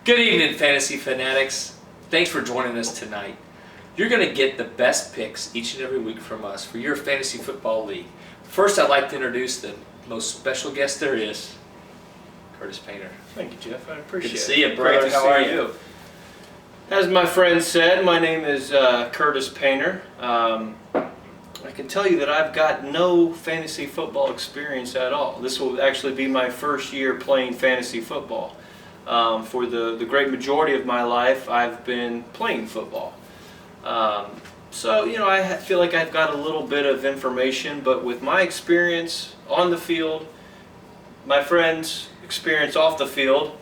Good evening, Fantasy Fanatics. Thanks for joining us tonight. You're going to get the best picks each and every week from us for your fantasy football league. First, I'd like to introduce the most special guest there is, Curtis Painter. Thank you, Jeff. I appreciate it. Good to see you, brother. Great to How see are you. you? As my friend said, my name is Curtis Painter. I can tell you that I've got no fantasy football experience at all. This will actually be my first year playing fantasy football. For the great majority of my life, I've been playing football. So, you know, I feel like I've got a little bit of information, but with my experience on the field, my friends' experience off the field,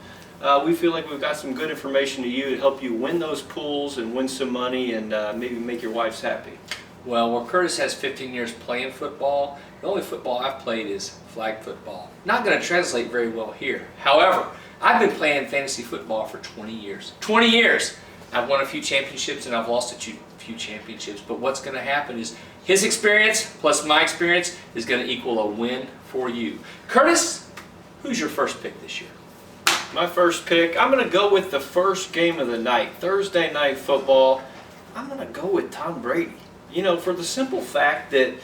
we feel like we've got some good information to you to help you win those pools and win some money and maybe make your wives happy. Well, where Curtis has 15 years playing football, the only football I've played is flag football. Not going to translate very well here. However, I've been playing fantasy football for 20 years. 20 years! I've won a few championships and I've lost a few championships. But what's going to happen is his experience plus my experience is going to equal a win for you. Curtis, who's your first pick this year? My first pick, I'm going to go with the first game of the night, Thursday night football. I'm going to go with Tom Brady. You know, for the simple fact that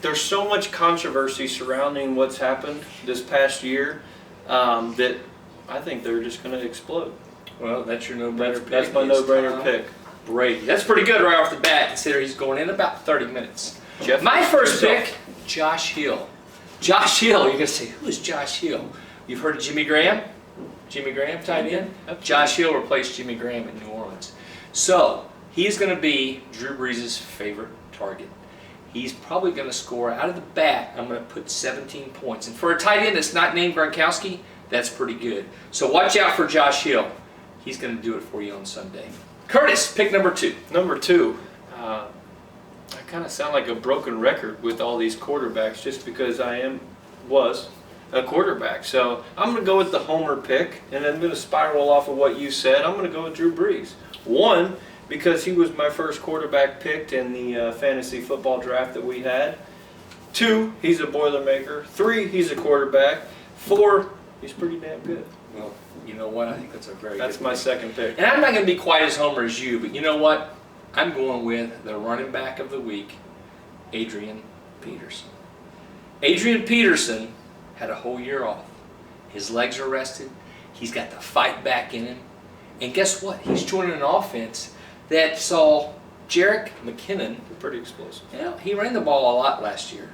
there's so much controversy surrounding what's happened this past year that I think they're just going to explode. Well, that's your no-brainer pick. That's my no-brainer pick. Brady. That's pretty good right off the bat, considering he's going in about 30 minutes. Jeff, my first pick, Josh Hill. Josh Hill, you're going to say, who is Josh Hill? You've heard of Jimmy Graham? Jimmy Graham tied in? Josh Hill replaced Jimmy Graham in New Orleans. So, he's going to be Drew Brees' favorite target. He's probably going to score out of the bat. I'm going to put 17 points. And for a tight end that's not named Gronkowski, that's pretty good. So watch out for Josh Hill. He's going to do it for you on Sunday. Curtis, pick number two. Number two. I kind of sound like a broken record with all these quarterbacks just because I was a quarterback. So I'm going to go with the homer pick, and I'm going to spiral off of what you said. I'm going to go with Drew Brees. One, because he was my first quarterback picked in the fantasy football draft that we had. Two, he's a Boilermaker. Three, he's a quarterback. Four, he's pretty damn good. Well, you know what? I think that's a very good That's my second pick. And I'm not going to be quite as homer as you, but you know what? I'm going with the running back of the week, Adrian Peterson. Adrian Peterson had a whole year off. His legs are rested. He's got the fight back in him. And guess what? He's joining an offense that saw Jerick McKinnon. Pretty explosive. Yeah, he ran the ball a lot last year.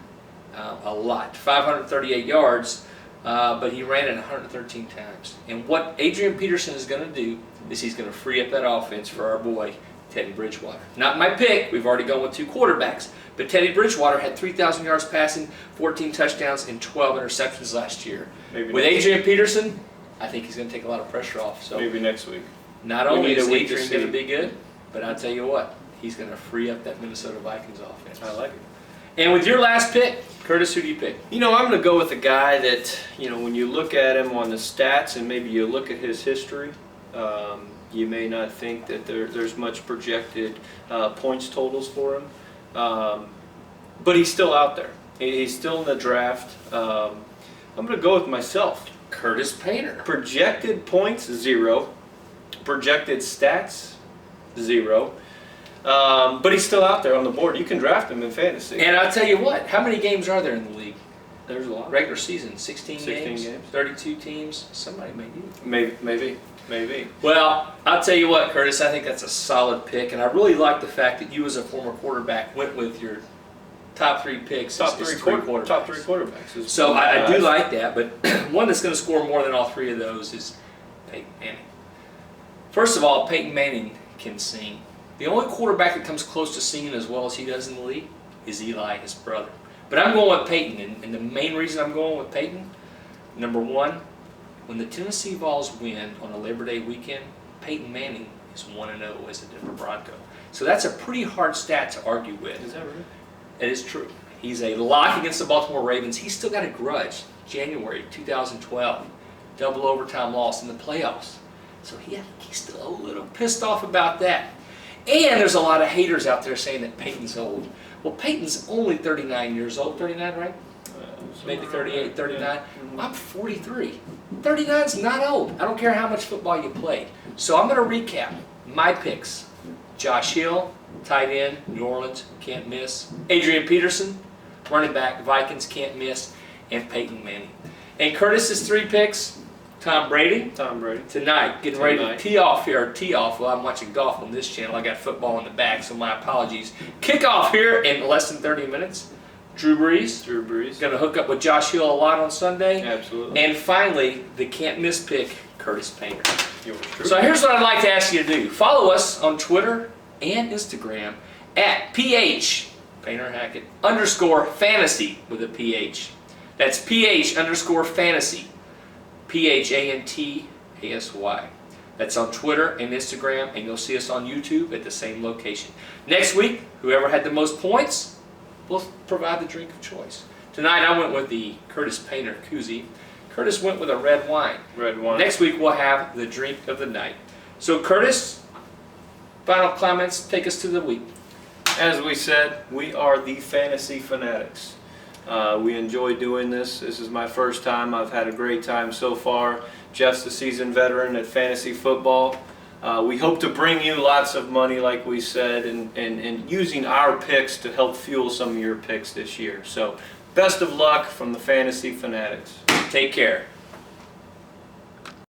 A lot. 538 yards. But he ran it 113 times. And what Adrian Peterson is going to do is he's going to free up that offense for our boy, Teddy Bridgewater. Not my pick. We've already gone with two quarterbacks. But Teddy Bridgewater had 3,000 yards passing, 14 touchdowns, and 12 interceptions last year. With Adrian Peterson, I think he's going to take a lot of pressure off. So maybe next week. Not only is Adrian going to be good, but I'll tell you what, he's going to free up that Minnesota Vikings offense. I like it. And with your last pick, Curtis, who do you pick? You know, I'm going to go with a guy that, you know, when you look at him on the stats and maybe you look at his history, you may not think that there's much projected points totals for him. But he's still out there. He's still in the draft. I'm going to go with myself. Curtis Painter. Projected points, 0. Projected stats, 0. But he's still out there on the board. You can draft him in fantasy. And I'll tell you what, how many games are there in the league? There's a lot. Regular season, 16 games, games, 32 teams. Somebody may need it. Maybe. Well, I'll tell you what, Curtis, I think that's a solid pick. And I really like the fact that you as a former quarterback went with your top three picks. Top three quarterbacks. So I do like that. But one that's going to score more than all three of those is Peyton Manning. First of all, Peyton Manning can sing. The only quarterback that comes close to singing as well as he does in the league is Eli, his brother. But I'm going with Peyton, and the main reason I'm going with Peyton, number one, when the Tennessee Vols win on a Labor Day weekend, Peyton Manning is 1-0 as a Denver Bronco. So that's a pretty hard stat to argue with. Is that right? It is true. He's a lock against the Baltimore Ravens. He's still got a grudge. January 2012, double overtime loss in the playoffs. So he's still a little pissed off about that. And there's a lot of haters out there saying that Peyton's old. Well, Peyton's only 39 years old. 39, right? maybe 38, 39. Yeah. I'm 43. 39's not old. I don't care how much football you played. So I'm going to recap my picks. Josh Hill, tight end, New Orleans, can't miss. Adrian Peterson, running back, Vikings, can't miss. And Peyton Manning. And Curtis's 3 picks, Tom Brady. Tom Brady. Tonight, getting ready to tee off here. Tee off. Well, I'm watching golf on this channel. I got football in the back, so my apologies. Kickoff here in less than 30 minutes. Drew Brees. Drew Brees. Going to hook up with Josh Hill a lot on Sunday. Absolutely. And finally, the can't miss pick, Curtis Painter. Yours truly. So here's what I'd like to ask you to do. Follow us on Twitter and Instagram at PH, Painter Hackett, _fantasy with a PH. That's PH _fantasy. PHANTASY. That's on Twitter and Instagram, and you'll see us on YouTube at the same location. Next week, whoever had the most points will provide the drink of choice. Tonight I went with the Curtis Painter koozie. Curtis went with a red wine. Red wine. Next week we'll have the drink of the night. So Curtis, final comments, take us to the week. As we said, we are the Fantasy Fanatics. We enjoy doing this. This is my first time. I've had a great time so far. Jeff's a seasoned veteran at fantasy football. We hope to bring you lots of money, like we said, and using our picks to help fuel some of your picks this year. So, best of luck from the Fantasy Fanatics. Take care.